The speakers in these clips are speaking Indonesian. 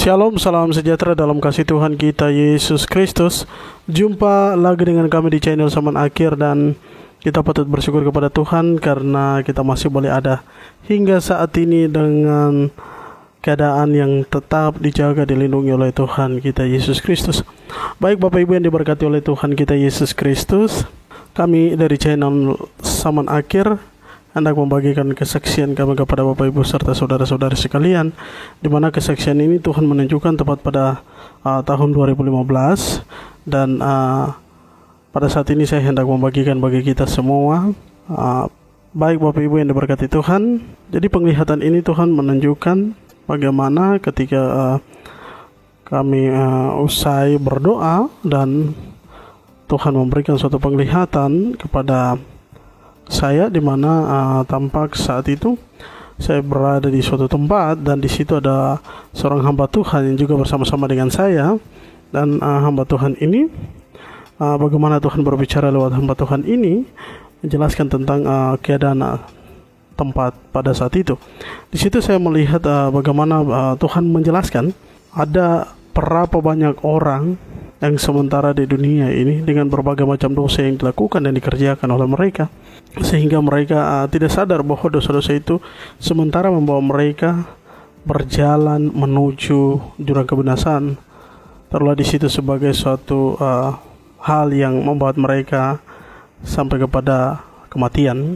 Shalom, salam sejahtera dalam kasih Tuhan kita Yesus Kristus. Jumpa lagi dengan kami di channel Zaman Akhir, dan kita patut bersyukur kepada Tuhan karena kita masih boleh ada hingga saat ini dengan keadaan yang tetap dijaga, dilindungi oleh Tuhan kita Yesus Kristus. Baik Bapak Ibu yang diberkati oleh Tuhan kita Yesus Kristus, kami dari channel Zaman Akhir hendak membagikan kesaksian kami kepada Bapak Ibu serta saudara-saudara sekalian, di mana kesaksian ini Tuhan menunjukkan tepat pada tahun 2015, dan pada saat ini saya hendak membagikan bagi kita semua. Baik Bapak Ibu yang diberkati Tuhan, jadi penglihatan ini Tuhan menunjukkan bagaimana ketika kami usai berdoa dan Tuhan memberikan suatu penglihatan kepada saya, di mana tampak saat itu saya berada di suatu tempat dan di situ ada seorang hamba Tuhan yang juga bersama-sama dengan saya, dan hamba Tuhan ini bagaimana Tuhan berbicara lewat hamba Tuhan ini menjelaskan tentang keadaan tempat pada saat itu. Di situ saya melihat bagaimana Tuhan menjelaskan ada berapa banyak orang yang sementara di dunia ini dengan berbagai macam dosa yang dilakukan dan dikerjakan oleh mereka, sehingga mereka tidak sadar bahwa dosa-dosa itu sementara membawa mereka berjalan menuju jurang kebinasaan. Taruhlah di situ sebagai suatu hal yang membuat mereka sampai kepada kematian.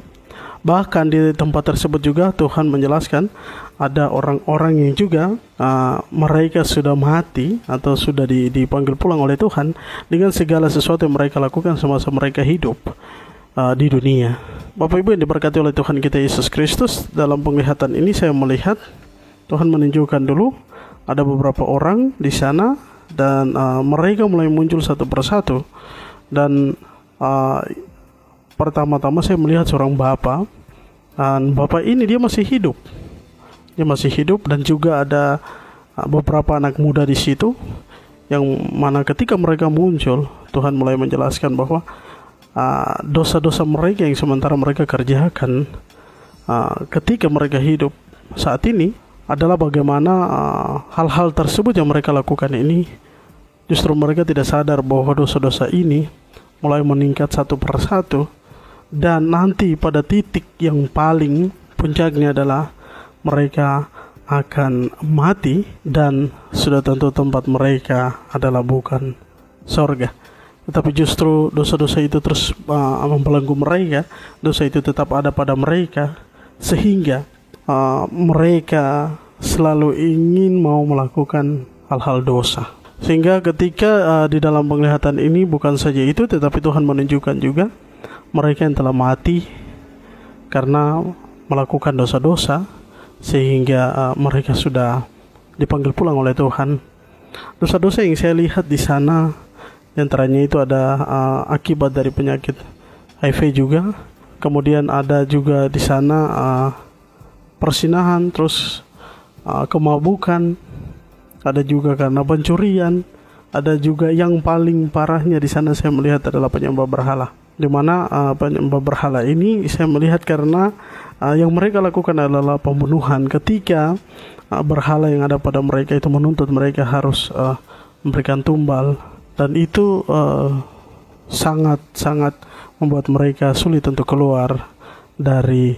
Bahkan di tempat tersebut juga Tuhan menjelaskan ada orang-orang yang juga mereka sudah mati atau sudah dipanggil pulang oleh Tuhan dengan segala sesuatu yang mereka lakukan semasa mereka hidup di dunia. Bapak Ibu yang diberkati oleh Tuhan kita Yesus Kristus, dalam penglihatan ini saya melihat Tuhan menunjukkan dulu ada beberapa orang di sana, dan mereka mulai muncul satu persatu. Dan pertama-tama saya melihat seorang bapak, dan bapak ini dia masih hidup. Dia masih hidup, dan juga ada beberapa anak muda di situ, yang mana ketika mereka muncul, Tuhan mulai menjelaskan bahwa dosa-dosa mereka yang sementara mereka kerjakan ketika mereka hidup saat ini adalah bagaimana hal-hal tersebut yang mereka lakukan ini, justru mereka tidak sadar bahwa dosa-dosa ini mulai meningkat satu persatu, dan nanti pada titik yang paling puncaknya adalah mereka akan mati, dan sudah tentu tempat mereka adalah bukan sorga, tetapi justru dosa-dosa itu terus membelenggu mereka. Dosa itu tetap ada pada mereka, sehingga mereka selalu ingin mau melakukan hal-hal dosa. Sehingga ketika di dalam penglihatan ini bukan saja itu, tetapi Tuhan menunjukkan juga mereka yang telah mati karena melakukan dosa-dosa, sehingga mereka sudah dipanggil pulang oleh Tuhan. Dosa-dosa yang saya lihat di sana, di antaranya itu ada akibat dari penyakit HIV juga. Kemudian ada juga di sana persinahan, terus kemabukan, ada juga karena pencurian, ada juga yang paling parahnya di sana saya melihat adalah penyembah berhala. Di mana penyembah berhala ini saya melihat karena yang mereka lakukan adalah pembunuhan, ketika berhala yang ada pada mereka itu menuntut mereka harus memberikan tumbal. Dan itu sangat-sangat membuat mereka sulit untuk keluar dari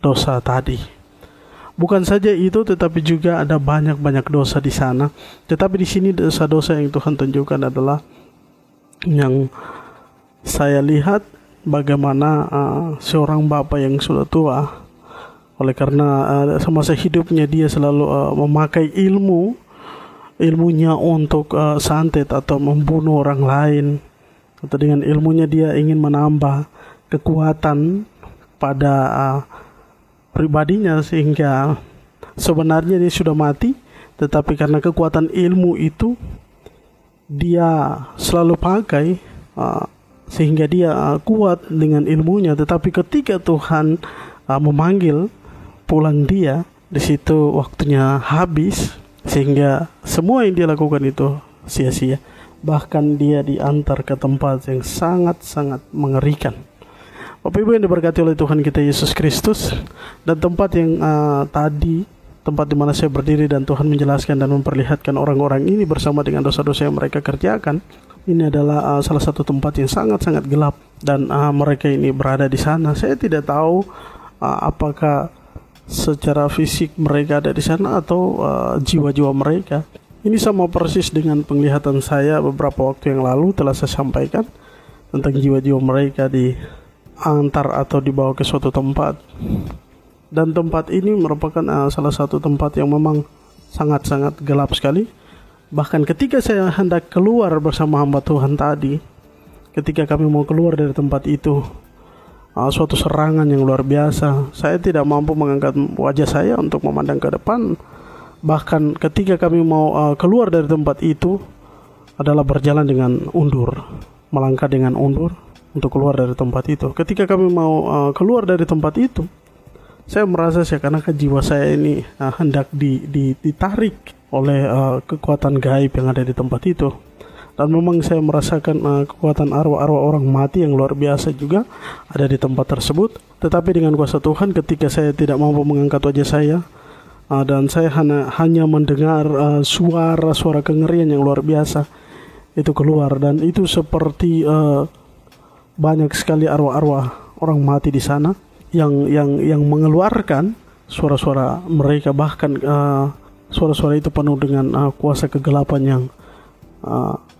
dosa tadi. Bukan saja itu, tetapi juga ada banyak-banyak dosa di sana. Tetapi di sini dosa-dosa yang Tuhan tunjukkan adalah yang saya lihat bagaimana seorang bapak yang sudah tua, oleh karena semasa hidupnya dia selalu memakai ilmunya untuk santet atau membunuh orang lain, atau dengan ilmunya dia ingin menambah kekuatan pada pribadinya, sehingga sebenarnya dia sudah mati, tetapi karena kekuatan ilmu itu dia selalu pakai, sehingga dia kuat dengan ilmunya. Tetapi ketika Tuhan memanggil pulang dia, di situ waktunya habis, sehingga semua yang dia lakukan itu sia-sia. Bahkan dia diantar ke tempat yang sangat-sangat mengerikan. Bapak Ibu yang diberkati oleh Tuhan kita Yesus Kristus, dan tempat yang tadi tempat di mana saya berdiri, dan Tuhan menjelaskan dan memperlihatkan orang-orang ini bersama dengan dosa-dosa yang mereka kerjakan. Ini adalah salah satu tempat yang sangat-sangat gelap, dan mereka ini berada di sana. Saya tidak tahu apakah secara fisik mereka ada di sana atau jiwa-jiwa mereka. Ini sama persis dengan penglihatan saya beberapa waktu yang lalu telah saya sampaikan tentang jiwa-jiwa mereka diantar atau dibawa ke suatu tempat. Dan tempat ini merupakan salah satu tempat yang memang sangat-sangat gelap sekali. Bahkan ketika saya hendak keluar bersama hamba Tuhan tadi, ketika kami mau keluar dari tempat itu, suatu serangan yang luar biasa. Saya tidak mampu mengangkat wajah saya untuk memandang ke depan. Bahkan ketika kami mau keluar dari tempat itu adalah berjalan dengan undur, melangkah dengan undur untuk keluar dari tempat itu. Ketika kami mau keluar dari tempat itu, saya merasa seakan-akan jiwa saya ini hendak ditarik oleh kekuatan gaib yang ada di tempat itu. Dan memang saya merasakan kekuatan arwah-arwah orang mati yang luar biasa juga ada di tempat tersebut. Tetapi dengan kuasa Tuhan, ketika saya tidak mampu mengangkat wajah saya, dan saya hanya mendengar suara-suara kengerian yang luar biasa itu keluar, dan itu seperti banyak sekali arwah-arwah orang mati di sana yang mengeluarkan suara-suara mereka. Bahkan suara-suara itu penuh dengan kuasa kegelapan yang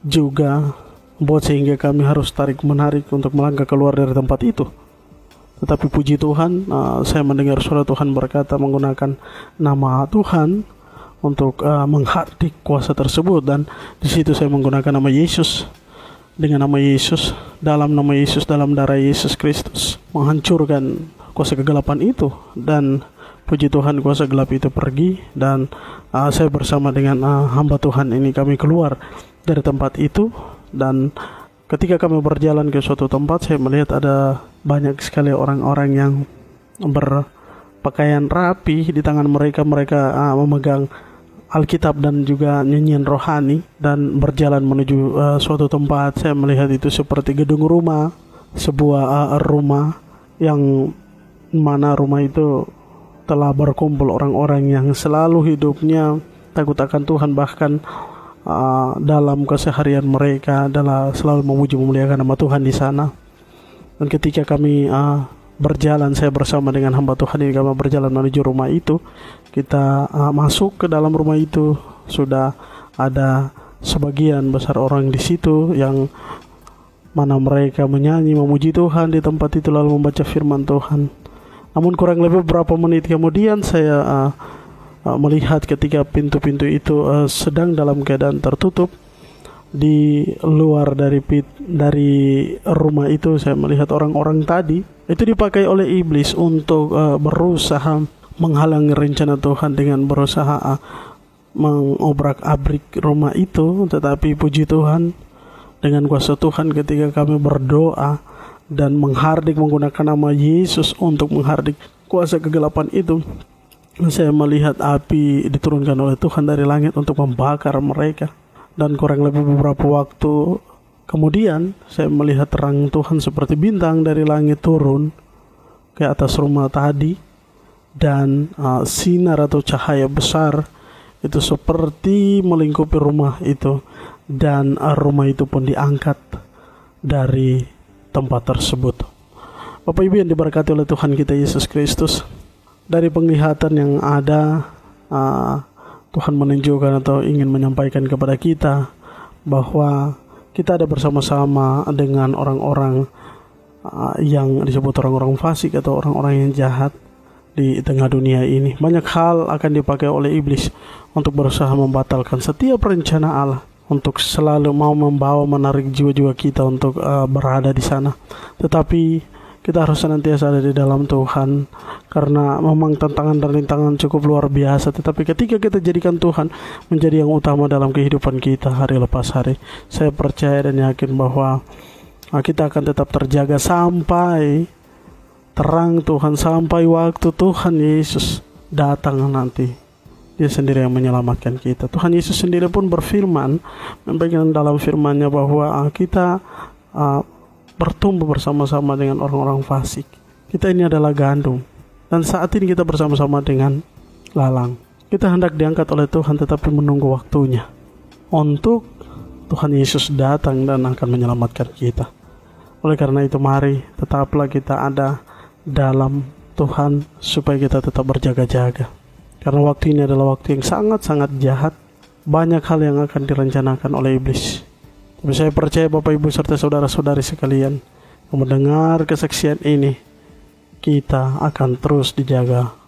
juga membuat sehingga kami harus tarik-menarik untuk melangkah keluar dari tempat itu. Tetapi puji Tuhan, saya mendengar suara Tuhan berkata menggunakan nama Tuhan untuk menghardik kuasa tersebut, dan di situ saya menggunakan nama Yesus. Dengan nama Yesus, dalam nama Yesus, dalam darah Yesus Kristus, menghancurkan kuasa kegelapan itu, dan puji Tuhan kuasa gelap itu pergi, dan saya bersama dengan hamba Tuhan ini kami keluar dari tempat itu. Dan ketika kami berjalan ke suatu tempat, saya melihat ada banyak sekali orang-orang yang berpakaian rapi. Di tangan mereka memegang Alkitab dan juga nyanyian rohani, dan berjalan menuju suatu tempat. Saya melihat itu seperti gedung rumah, sebuah rumah yang mana rumah itu telah berkumpul orang-orang yang selalu hidupnya takut akan Tuhan. Bahkan dalam keseharian mereka adalah selalu memuji memuliakan nama Tuhan di sana. Dan ketika kami berjalan, saya bersama dengan hamba Tuhan ini, kami berjalan menuju rumah itu. Kita masuk ke dalam rumah itu, sudah ada sebagian besar orang di situ yang mana mereka menyanyi memuji Tuhan di tempat itu, lalu membaca firman Tuhan. Namun kurang lebih beberapa menit kemudian saya melihat ketika pintu-pintu itu sedang dalam keadaan tertutup. Di luar dari rumah itu, saya melihat orang-orang tadi itu dipakai oleh iblis untuk berusaha menghalangi rencana Tuhan dengan berusaha mengobrak-abrik rumah itu. Tetapi puji Tuhan, dengan kuasa Tuhan, ketika kami berdoa dan menghardik menggunakan nama Yesus untuk menghardik kuasa kegelapan itu, saya melihat api diturunkan oleh Tuhan dari langit untuk membakar mereka. Dan kurang lebih beberapa waktu kemudian, saya melihat terang Tuhan seperti bintang dari langit turun ke atas rumah tadi, dan sinar atau cahaya besar itu seperti melingkupi rumah itu, dan rumah itu pun diangkat dari tempat tersebut. Bapak Ibu yang diberkati oleh Tuhan kita Yesus Kristus, dari penglihatan yang ada, Tuhan menunjukkan atau ingin menyampaikan kepada kita bahwa kita ada bersama-sama dengan orang-orang yang disebut orang-orang fasik atau orang-orang yang jahat di tengah dunia ini. Banyak hal akan dipakai oleh iblis untuk berusaha membatalkan setiap rencana Allah, untuk selalu mau menarik jiwa-jiwa kita untuk berada di sana. Tetapi kita harus senantiasa ada di dalam Tuhan, karena memang tantangan dan rintangan cukup luar biasa. Tetapi ketika kita jadikan Tuhan menjadi yang utama dalam kehidupan kita hari lepas hari, saya percaya dan yakin bahwa kita akan tetap terjaga sampai terang Tuhan, sampai waktu Tuhan Yesus datang nanti. Dia sendiri yang menyelamatkan kita. Tuhan Yesus sendiri pun berfirman, memberikan dalam firman-Nya bahwa kita bertumbuh bersama-sama dengan orang-orang fasik. Kita ini adalah gandum, dan saat ini kita bersama-sama dengan lalang. Kita hendak diangkat oleh Tuhan, tetapi menunggu waktunya untuk Tuhan Yesus datang dan akan menyelamatkan kita. Oleh karena itu, mari tetaplah kita ada dalam Tuhan supaya kita tetap berjaga-jaga. Karena waktu ini adalah waktu yang sangat-sangat jahat. Banyak hal yang akan direncanakan oleh iblis. Tapi saya percaya Bapak Ibu serta saudara-saudari sekalian yang mendengar kesaksian ini, kita akan terus dijaga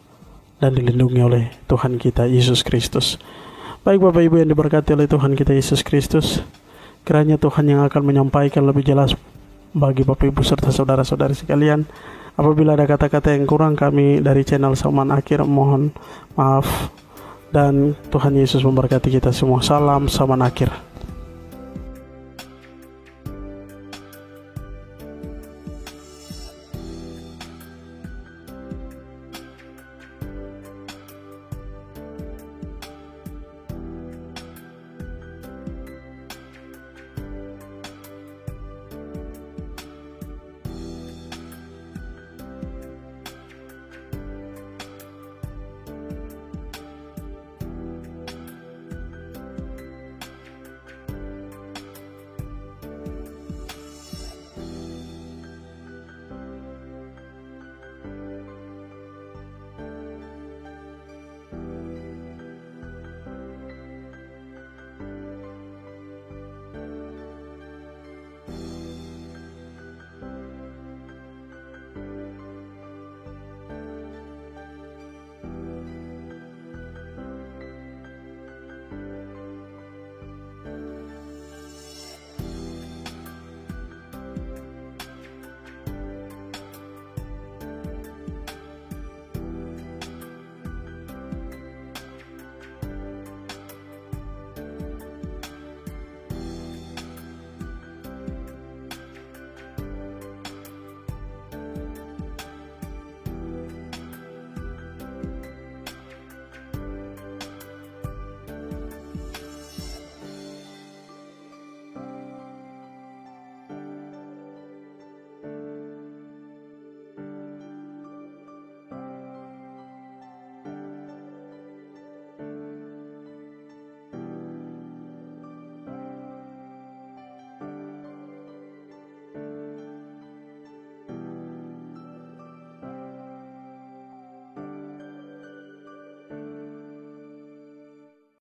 dan dilindungi oleh Tuhan kita Yesus Kristus. Baik Bapak Ibu yang diberkati oleh Tuhan kita Yesus Kristus, kiranya Tuhan yang akan menyampaikan lebih jelas bagi Bapak Ibu serta saudara-saudari sekalian. Apabila ada kata-kata yang kurang, kami dari channel Saman Akhir mohon maaf. Dan Tuhan Yesus memberkati kita semua. Salam Saman Akhir.